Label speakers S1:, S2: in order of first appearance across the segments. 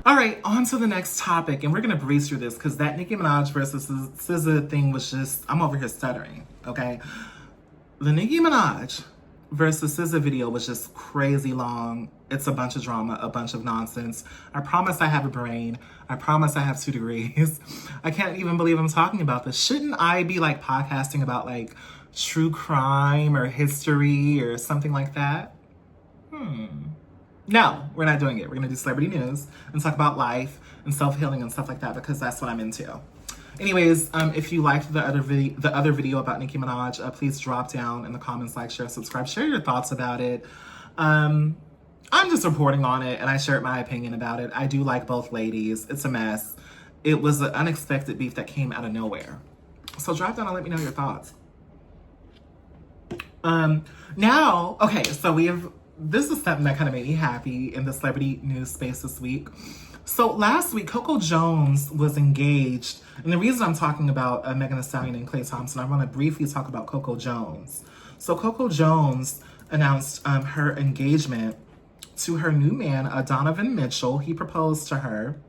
S1: All right, on to the next topic, and we're gonna breeze through this because that Nicki Minaj versus SZA thing was just, I'm over here stuttering, okay? The Nicki Minaj versus SZA video was just crazy long. It's a bunch of drama, a bunch of nonsense. I promise I have a brain. I promise I have 2 degrees. I can't even believe I'm talking about this. Shouldn't I be like podcasting about like true crime or history or something like that? No, we're not doing it. We're gonna do celebrity news and talk about life and self-healing and stuff like that because that's what I'm into. Anyways, if you liked the other video about Nicki Minaj, please drop down in the comments, like, share, subscribe, share your thoughts about it. I'm just reporting on it, and I shared my opinion about it. I do like both ladies. It's a mess. It was an unexpected beef that came out of nowhere. So drop down and let me know your thoughts. Now, okay, so this is something that kind of made me happy in the celebrity news space this week. So last week, Coco Jones was engaged. And the reason I'm talking about Megan Thee Stallion and Klay Thompson, I want to briefly talk about Coco Jones. So Coco Jones announced her engagement to her new man, Donovan Mitchell. He proposed to her.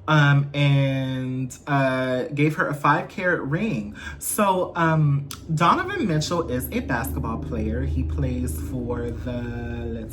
S1: And gave her a 5-carat ring. So Donovan Mitchell is a basketball player. He plays for the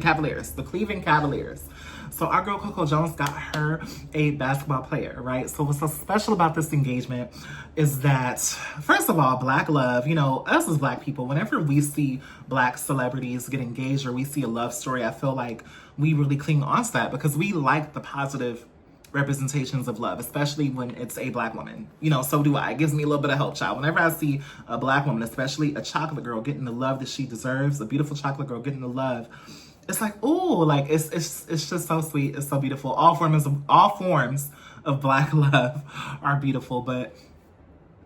S1: Cavaliers, the Cleveland Cavaliers. So our girl Coco Jones got her a basketball player, right? So what's so special about this engagement is that, first of all, Black love. You know, us as Black people, whenever we see Black celebrities get engaged or we see a love story, I feel like we really cling on to that because we like the positive representations of love, especially when it's a Black woman. You know, so do I. It gives me a little bit of hope, child. Whenever I see a Black woman, especially a chocolate girl getting the love that she deserves, a beautiful chocolate girl getting the love, it's like, ooh, like it's just so sweet. It's so beautiful. All forms of Black love are beautiful, but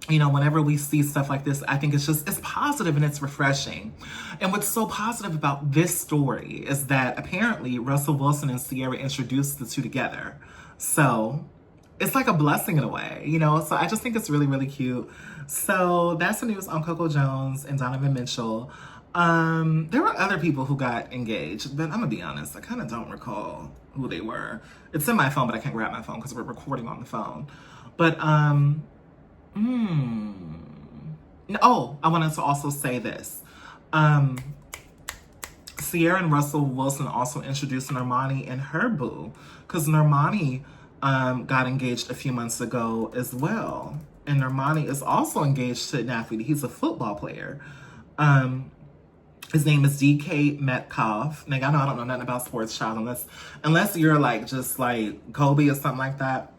S1: you know, whenever we see stuff like this, I think it's positive and it's refreshing. And what's so positive about this story is that apparently Russell Wilson and Ciara introduced the two together. So it's like a blessing in a way, you know? So I just think it's really, really cute. So that's the news on Coco Jones and Donovan Mitchell. There were other people who got engaged, but I'm gonna be honest, I kind of don't recall who they were. It's in my phone, but I can't grab my phone because we're recording on the phone. But, oh, I wanted to also say this. Ciara and Russell Wilson also introduced Normani and her boo, because Normani got engaged a few months ago as well. And Normani is also engaged to an athlete. He's a football player. His name is DK Metcalf. Now, y'all know I don't know nothing about sports, child, unless you're like just like Kobe or something like that.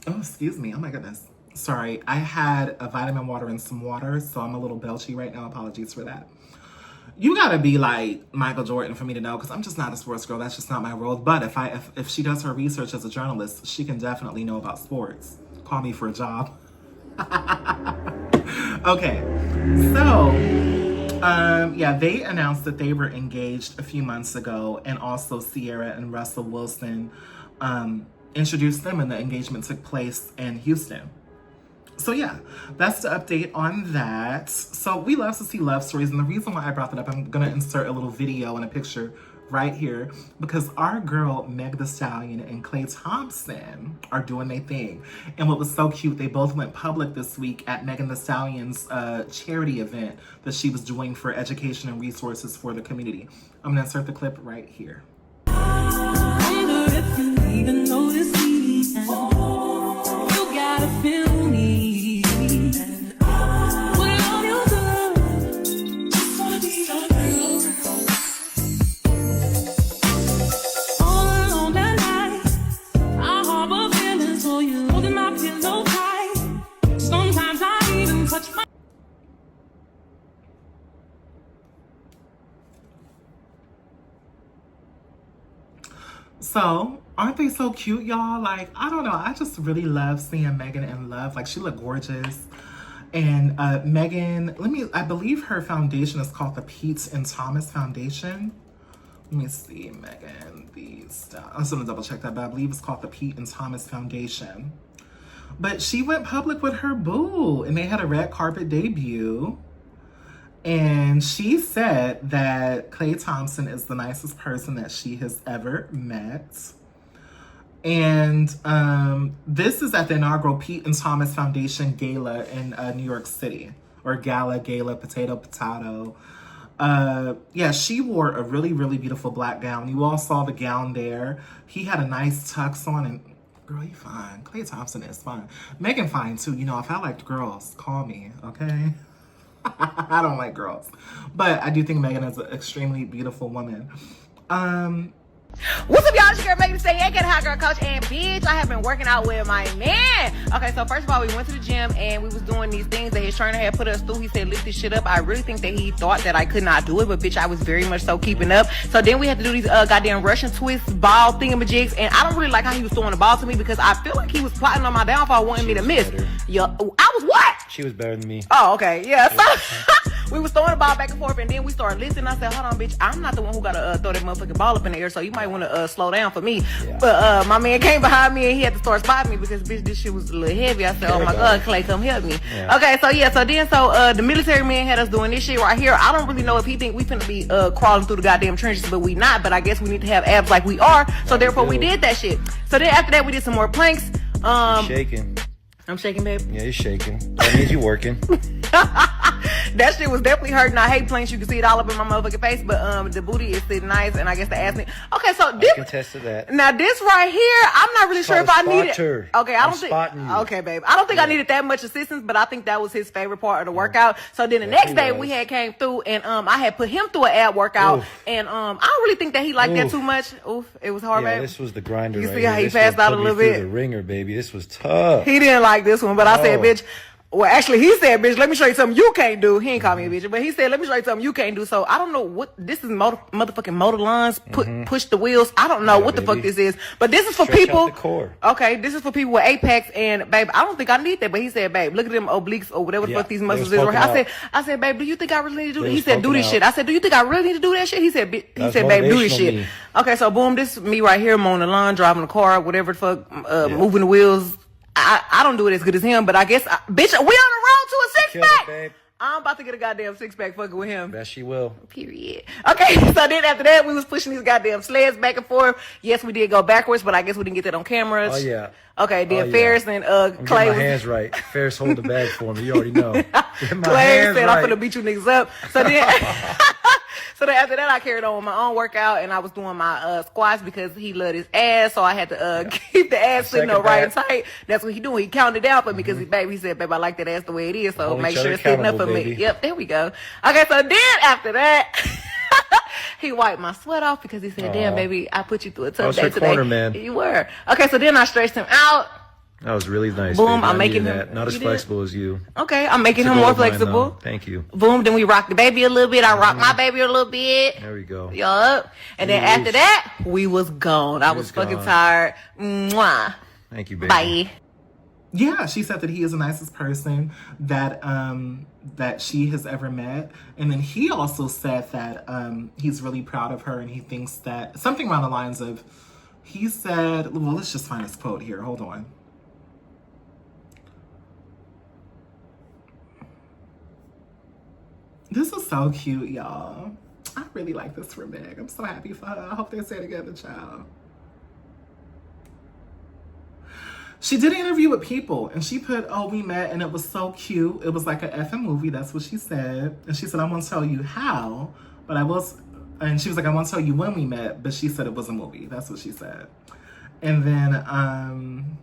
S1: Oh, excuse me. Oh my goodness. Sorry, I had a vitamin water and some water, so I'm a little belchy right now. Apologies for that. You gotta be like Michael Jordan for me to know, because I'm just not a sports girl. That's just not my world. But if she does her research as a journalist, she can definitely know about sports. Call me for a job. Okay, so yeah, they announced that they were engaged a few months ago, and also Ciara and Russell Wilson introduced them, and the engagement took place in Houston. So yeah, that's the update on that. So we love to see love stories, and the reason why I brought that up, I'm gonna insert a little video and a picture right here because our girl Meg Thee Stallion and Klay Thompson are doing their thing. And what was so cute, they both went public this week at Megan Thee Stallion's charity event that she was doing for education and resources for the community. I'm gonna insert the clip right here. I wonder if you even notice me. You gotta feel me. So, aren't they so cute, y'all? Like, I don't know. I just really love seeing Megan in love. Like, she looked gorgeous. And Megan, I believe her foundation is called the Pete and Thomas Foundation. Let me see, Megan Thee Stallion. I was gonna double check that, but I believe it's called the Pete and Thomas Foundation. But she went public with her boo, and they had a red carpet debut. And she said that Klay Thompson is the nicest person that she has ever met. And this is at the inaugural Pete and Thomas Foundation Gala in New York City. Or gala, potato. Yeah, she wore a really, really beautiful black gown. You all saw the gown there. He had a nice tux on, and girl, he fine. Klay Thompson is fine. Megan fine too. You know, if I liked girls, call me, okay? I don't like girls. But I do think Megan is an extremely beautiful woman.
S2: What's up, y'all? It's your girl, Megan Stallion, aka Hot Girl Coach, and bitch, I have been working out with my man. Okay, so first of all, we went to the gym and we was doing these things that his trainer had put us through. He said, lift this shit up. I really think that he thought that I could not do it, but bitch, I was very much so keeping up. So then we had to do these goddamn Russian twist ball thingamajigs, and I don't really like how he was throwing the ball to me because I feel like he was plotting on my downfall, wanting me to miss. Yo, I was what?
S3: She was better than me.
S2: Oh, okay, yeah. So we was throwing the ball back and forth, and then we started lifting. I said, hold on, bitch, I'm not the one who gotta throw that motherfucking ball up in the air, so you might want to slow down for me. Yeah. But my man came behind me and he had to start spotting me because bitch, this shit was a little heavy. I said, oh my god, Klay, come help me. Yeah. Okay, so yeah, so the military man had us doing this shit right here. I don't really know if he think we finna be crawling through the goddamn trenches, but we not. But I guess we need to have abs like we are, so therefore we did that shit. So then after that we did some more planks.
S3: Shaking.
S2: I'm shaking, babe.
S3: Yeah, you're shaking. That means you're working.
S2: That shit was definitely hurting. I hate planks. You can see it all up in my motherfucking face, but the booty is sitting nice, and I guess the ass. Okay, so this.
S3: I can attest to that.
S2: Now this right here, I'm not really sure if I needed. Okay, I don't think.
S3: You.
S2: Okay, babe. I don't think I needed that much assistance, but I think that was his favorite part of the workout. So then the next day we had came through, and I had put him through an ab workout, and I don't really think that he liked that too much. Oof, it was hard, babe.
S3: This was the grinder.
S2: You see how he passed out a little bit?
S3: The ringer, baby. This was tough.
S2: He didn't like this one, but I said, bitch. Well, actually, he said, bitch, let me show you something you can't do. He ain't call me a bitch, but he said, let me show you something you can't do. So I don't know what this is. Motherfucking motor lines, push the wheels. I don't know what the fuck this is, but this is for people.
S3: Out the core.
S2: Okay, this is for people with apex, and babe, I don't think I need that. But he said, babe, look at them obliques or whatever the fuck these muscles is. I said, babe, do you think I really need to do that? He said, do this shit. I said, do you think I really need to do that shit? He said, babe, do this shit. Okay, so boom, this is me right here, mowing the lawn, driving the car, whatever the fuck, moving the wheels. I don't do it as good as him, but I guess, bitch, we on the road to a six-pack. I'm about to get a goddamn six-pack fucking with him.
S3: Bet she will.
S2: Period. Okay, so then after that, we was pushing these goddamn sleds back and forth. Yes, we did go backwards, but I guess we didn't get that on cameras.
S3: Oh, yeah.
S2: Okay, then Ferris and Klay.
S3: My hands right. Ferris, hold the bag for me. You already know.
S2: Klay said, I'm finna beat you niggas up. So then... So then after that, I carried on with my own workout, and I was doing my squats because he loved his ass, so I had to keep the ass sitting up right and tight. That's what he doing. He counted down for me because he said, babe, I like that ass the way it is, so make sure it's sitting up for me. Yep, there we go. Okay, so then after that, he wiped my sweat off because he said, damn, baby, I put you through a tough day today.
S3: Corner, man.
S2: You were. Okay, so then I stretched him out.
S3: That was really nice.
S2: Boom,
S3: baby.
S2: I'm making him
S3: not as flexible as you.
S2: Okay, I'm making him more flexible.
S3: Thank you.
S2: Boom, then we rock the baby a little bit. I rock my baby a little bit.
S3: There we go.
S2: Yup. And then after that, we was gone. I was fucking tired. Mwah.
S3: Thank you, baby.
S2: Bye.
S1: Yeah, she said that he is the nicest person that that she has ever met. And then he also said that he's really proud of her, and he thinks that something around the lines of, he said, well, let's just find his quote here. Hold on. This is so cute, y'all. I really like this for Meg. I'm so happy for her. I hope they stay together, child. She did an interview with People, and she put, oh, we met, and it was so cute. It was like a effing movie. That's what she said. And she said, I won't tell you how, but I will. And she was like, I won't tell you when we met, but she said it was a movie. That's what she said. And then,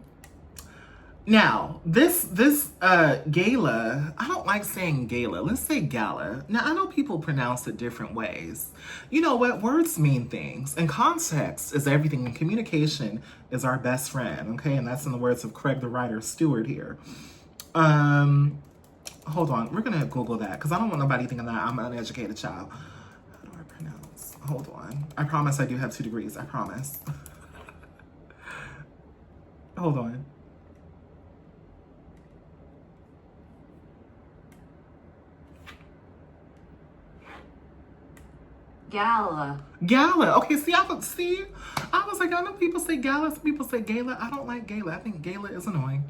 S1: now, this gala, I don't like saying gala. Let's say gala. Now, I know people pronounce it different ways. You know what? Words mean things. And context is everything. And communication is our best friend, okay? And that's in the words of Craig the Writer Stewart here. Hold on. We're going to Google that because I don't want nobody thinking that I'm an uneducated child. How do I pronounce? Hold on. I promise I do have 2 degrees. I promise. Hold on.
S4: Gala.
S1: Gala. Okay, see, I was like, I know people say gala, some people say gala. I don't like gala. I think gala is annoying.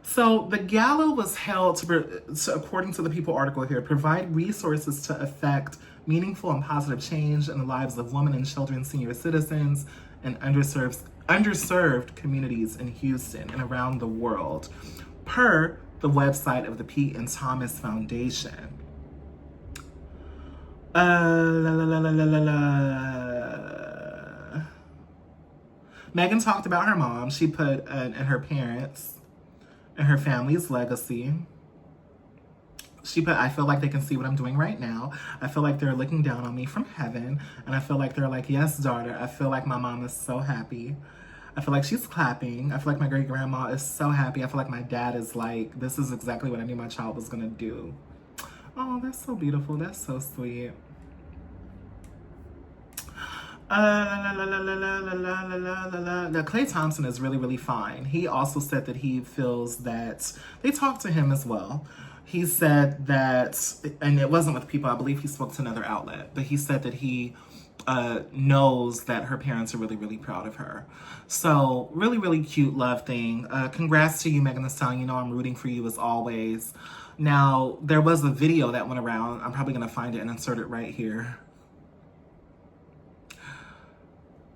S1: So the gala was held to, according to the People article here, provide resources to effect meaningful and positive change in the lives of women and children, senior citizens, and underserved communities in Houston and around the world, per the website of the Pete and Thomas Foundation. Megan talked about her mom. She put and her parents and her family's legacy. She put, I feel like they can see what I'm doing right now. I feel like they're looking down on me from heaven. And I feel like they're like, yes, daughter. I feel like my mom is so happy. I feel like she's clapping. I feel like my great grandma is so happy. I feel like my dad is like, this is exactly what I knew my child was going to do. Oh, that's so beautiful. That's so sweet. Klay Thompson is really, really fine. He also said that he feels that they talked to him as well. He said that, and it wasn't with People, I believe he spoke to another outlet, but he said that he knows that her parents are really, really proud of her. So really, really cute love thing. Congrats to you, Megan Thee Stallion. You know I'm rooting for you as always. Now, there was a video that went around. I'm probably going to find it and insert it right here.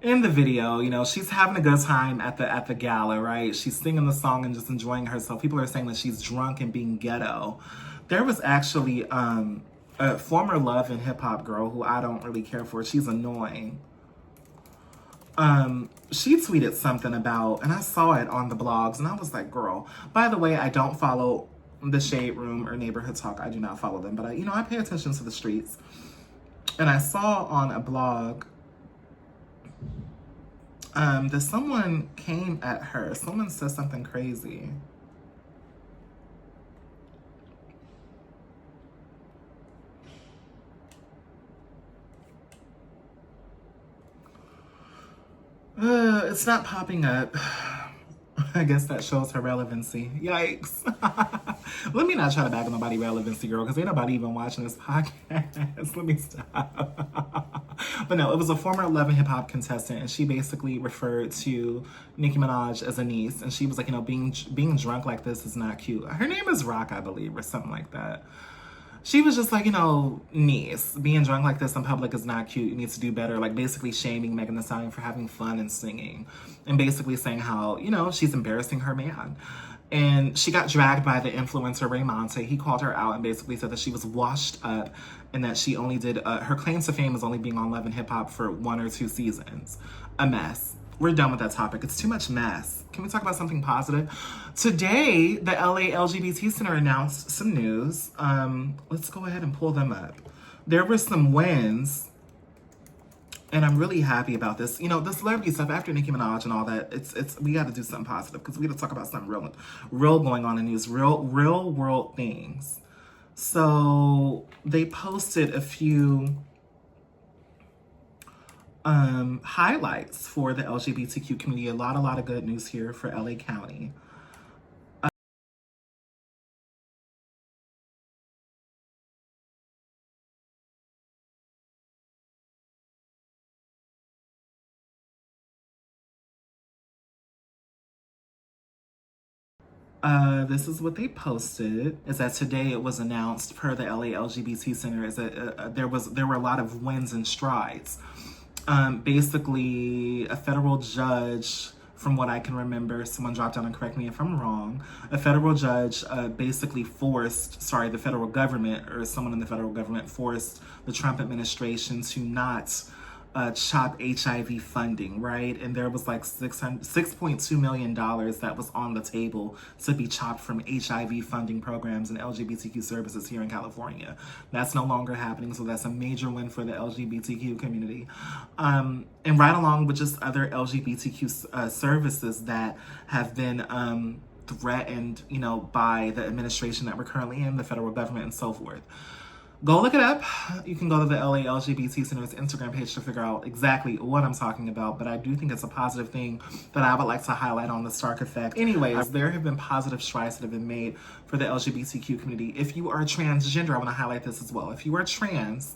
S1: In the video, you know, she's having a good time at the gala, right? She's singing the song and just enjoying herself. People are saying that she's drunk and being ghetto. There was actually a former Love and Hip Hop girl who I don't really care for. She's annoying. She tweeted something about, and I saw it on the blogs, and I was like, girl, by the way, I don't follow the Shade Room or Neighborhood Talk. I do not follow them, but I pay attention to the streets. And I saw on a blog that someone came at her. Someone said something crazy. It's not popping up. I guess that shows her relevancy. Yikes. Let me not try to bag on nobody relevancy, girl, because ain't nobody even watching this podcast. Let me stop. But no, it was a former Love and Hip Hop contestant, and she basically referred to Nicki Minaj as a niece, and she was like, being drunk like this is not cute. Her name is Rock, I believe, or something like that. She was just like, niece, being drunk like this in public is not cute. You need to do better. Like basically shaming Megan Thee Stallion for having fun and singing, and basically saying how, she's embarrassing her man. And she got dragged by the influencer Raymonte. He called her out and basically said that she was washed up and that she only did, her claims to fame is only being on Love and Hip Hop for 1 or 2 seasons. A mess. We're done with that topic. It's too much mess. Can we talk about something positive? Today, the LA LGBT Center announced some news. Let's go ahead and pull them up. There were some wins, and I'm really happy about this. The celebrity stuff after Nicki Minaj and all that, it's we got to do something positive because we got to talk about something real going on in these real world things. So they posted a few highlights for the LGBTQ community. A lot of good news here for LA County. This is what they posted, is that today it was announced per the LA LGBT Center is that there were a lot of wins and strides. Basically, a federal judge, from what I can remember, someone drop down and correct me if I'm wrong, a federal judge basically the federal government or someone in the federal government forced the Trump administration to not chop HIV funding, right? And there was like $6.2 million that was on the table to be chopped from HIV funding programs and LGBTQ services here in California. That's no longer happening, so that's a major win for the LGBTQ community. And right along with just other LGBTQ services that have been threatened, by the administration that we're currently in, the federal government and so forth. Go look it up. You can go to the LA LGBT Center's Instagram page to figure out exactly what I'm talking about, but I do think it's a positive thing that I would like to highlight on the Stark Effect. Anyways, there have been positive strides that have been made for the LGBTQ community. If you are transgender, I want to highlight this as well. If you are trans,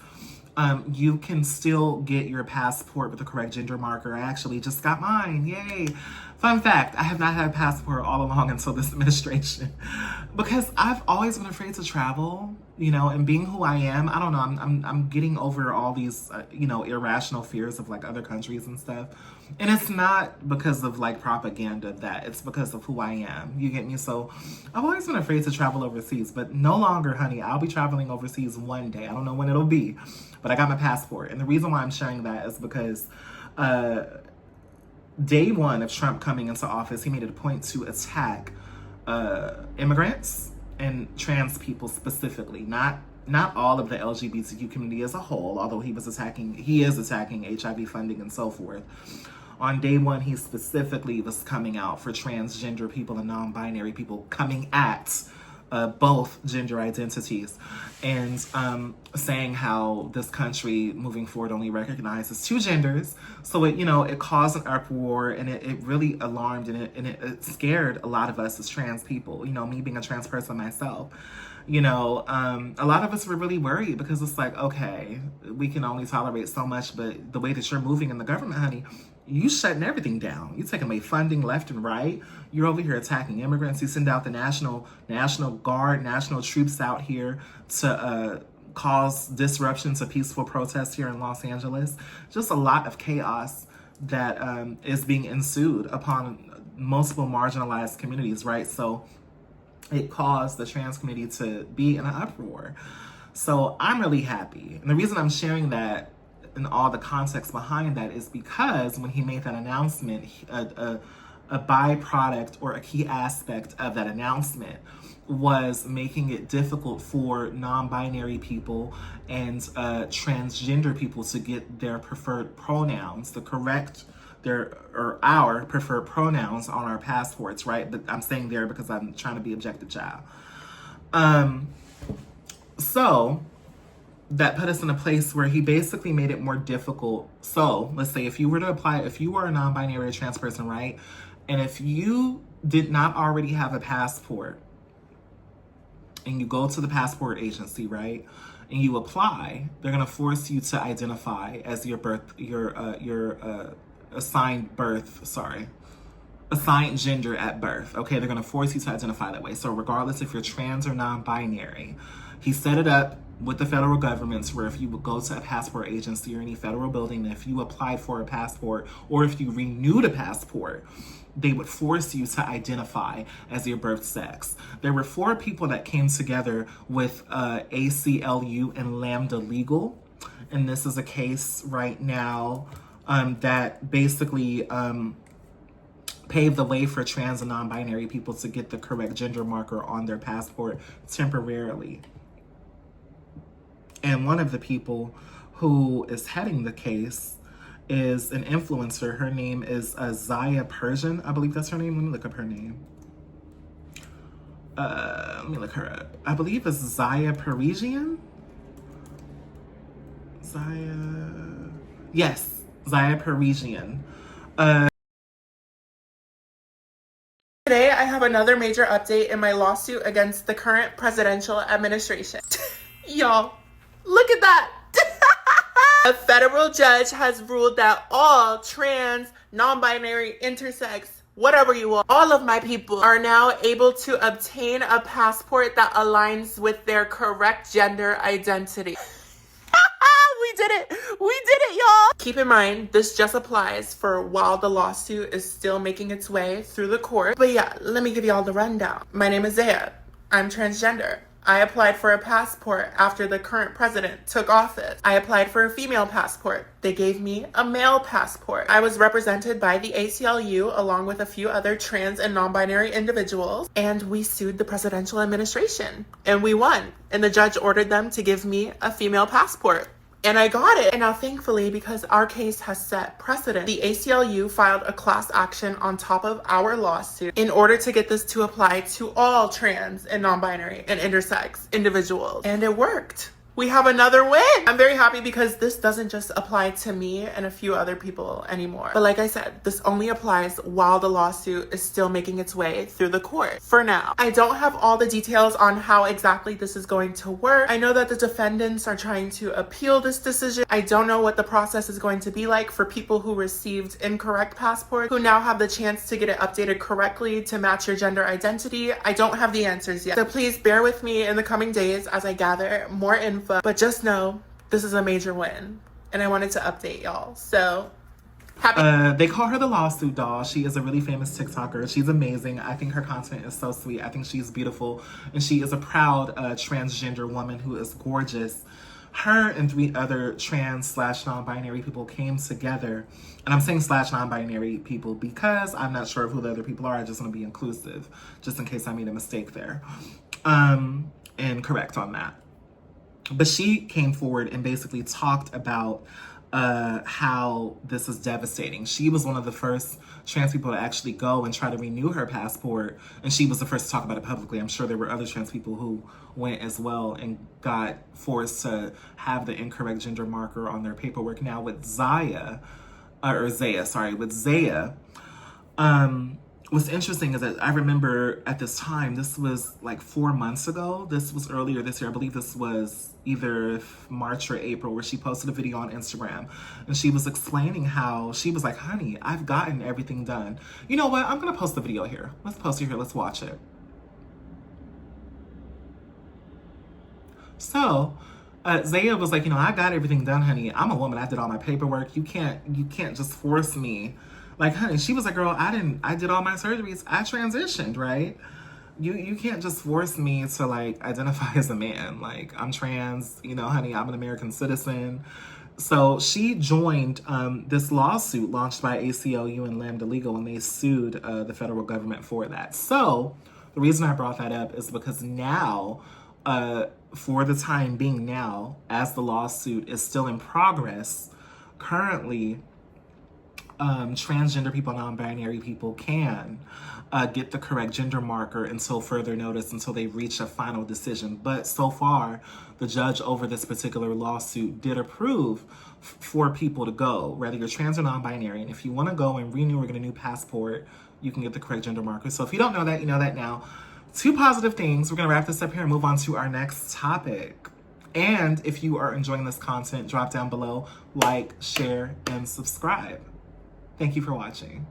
S1: you can still get your passport with the correct gender marker. I actually just got mine, yay, Fun fact, I have not had a passport all along until this administration because I've always been afraid to travel, you know, and being who I am, I don't know, I'm getting over all these, you know, irrational fears of like other countries and stuff. And it's not because of like propaganda that it's because of who I am. You get me? So I've always been afraid to travel overseas, but no longer, honey. I'll be traveling overseas one day. I don't know when it'll be, but I got my passport. And the reason why I'm sharing that is because, day one of Trump coming into office, he made it a point to attack immigrants and trans people specifically, not all of the LGBTQ community as a whole, although he is attacking HIV funding and so forth. On day one, he specifically was coming out for transgender people and non-binary people, coming at both gender identities, and saying how this country moving forward only recognizes two genders. So it, you know, it caused an uproar, and it really alarmed and it scared a lot of us as trans people. You know, me being a trans person myself, you know, a lot of us were really worried because it's like, okay, we can only tolerate so much, but the way that you're moving in the government, honey, you shutting everything down. You taking away funding left and right. You're over here attacking immigrants. You send out the National Guard, national troops out here to cause disruption to peaceful protests here in Los Angeles. Just a lot of chaos that is being ensued upon multiple marginalized communities, right? So it caused the trans community to be in an uproar. So I'm really happy. And the reason I'm sharing that and all the context behind that is because when he made that announcement, a byproduct or a key aspect of that announcement was making it difficult for non-binary people and transgender people to get their preferred pronouns, our preferred pronouns on our passports, right? But I'm saying there because I'm trying to be objective, child. So that put us in a place where he basically made it more difficult. So let's say if you were to apply, if you were a non-binary or trans person, right? And if you did not already have a passport and you go to the passport agency, right? And you apply, they're going to force you to identify as assigned gender at birth. Okay, they're going to force you to identify that way. So regardless if you're trans or non-binary, he set it up with the federal governments where if you would go to a passport agency or any federal building, if you applied for a passport or if you renewed a passport, they would force you to identify as your birth sex. There were 4 people that came together with ACLU and Lambda Legal, and this is a case right now that basically paved the way for trans and non-binary people to get the correct gender marker on their passport temporarily. And one of the people who is heading the case is an influencer. Her name is Zaya Persian. I believe that's her name. Let me look up her name. Let me look her up. I believe it's Zaya Parisian. Yes, Zaya Parisian.
S4: Today, I have another major update in my lawsuit against the current presidential administration. Y'all, look at that. A federal judge has ruled that all trans, non-binary, intersex, whatever you want, all of my people are now able to obtain a passport that aligns with their correct gender identity. We did it, y'all. Keep in mind, this just applies for while the lawsuit is still making its way through the court. But yeah, let me give y'all the rundown. My name is Zaya. I'm transgender. I applied for a passport after the current president took office. I applied for a female passport. They gave me a male passport. I was represented by the ACLU along with a few other trans and non-binary individuals, and we sued the presidential administration, and we won. And the judge ordered them to give me a female passport. And I got it. And now thankfully, because our case has set precedent, the ACLU filed a class action on top of our lawsuit in order to get this to apply to all trans and non-binary and intersex individuals. And it worked. we have another win. I'm very happy because this doesn't just apply to me and a few other people anymore. But like I said, this only applies while the lawsuit is still making its way through the court for now. I don't have all the details on how exactly this is going to work. I know that the defendants are trying to appeal this decision. I don't know what the process is going to be like for people who received incorrect passports, who now have the chance to get it updated correctly to match your gender identity. I don't have the answers yet. So please bear with me in the coming days as I gather more info. But just know this is a major win, and I wanted to update y'all. So happy.
S1: They call her the lawsuit doll. She is a really famous TikToker. She's amazing. I think her content is so sweet. I think she's beautiful, and she is a proud transgender woman who is gorgeous. Her and 3 other trans/non-binary people came together, and I'm saying /non-binary people because I'm not sure who the other people are. I just want to be inclusive, just in case I made a mistake there, and correct on that. But she came forward and basically talked about how this is devastating. She was one of the first trans people to actually go and try to renew her passport, and she was the first to talk about it publicly. I'm sure there were other trans people who went as well and got forced to have the incorrect gender marker on their paperwork. Now with Zaya, what's interesting is that I remember at this time, this was like 4 months ago. This was earlier this year. I believe this was either March or April, where she posted a video on Instagram. And she was explaining how she was like, honey, I've gotten everything done. You know what? I'm going to post the video here. Let's post it here. Let's watch it. So Zaya was like, you know, I got everything done, honey. I'm a woman. I did all my paperwork. You can't just force me. Like, honey, she was like, girl, I did all my surgeries. I transitioned, right? You can't just force me to like identify as a man. Like, I'm trans, you know, honey, I'm an American citizen. So she joined this lawsuit launched by ACLU and Lambda Legal, and they sued the federal government for that. So the reason I brought that up is because now, for the time being now, as the lawsuit is still in progress, currently, transgender people, non-binary people can get the correct gender marker until further notice, until they reach a final decision. But so far, the judge over this particular lawsuit did approve for people to go, whether you're trans or non-binary. And if you want to go and renew or get a new passport, you can get the correct gender marker. So if you don't know that, you know that now. 2 positive things. We're going to wrap this up here and move on to our next topic. And if you are enjoying this content, drop down below, like, share, and subscribe. Thank you for watching.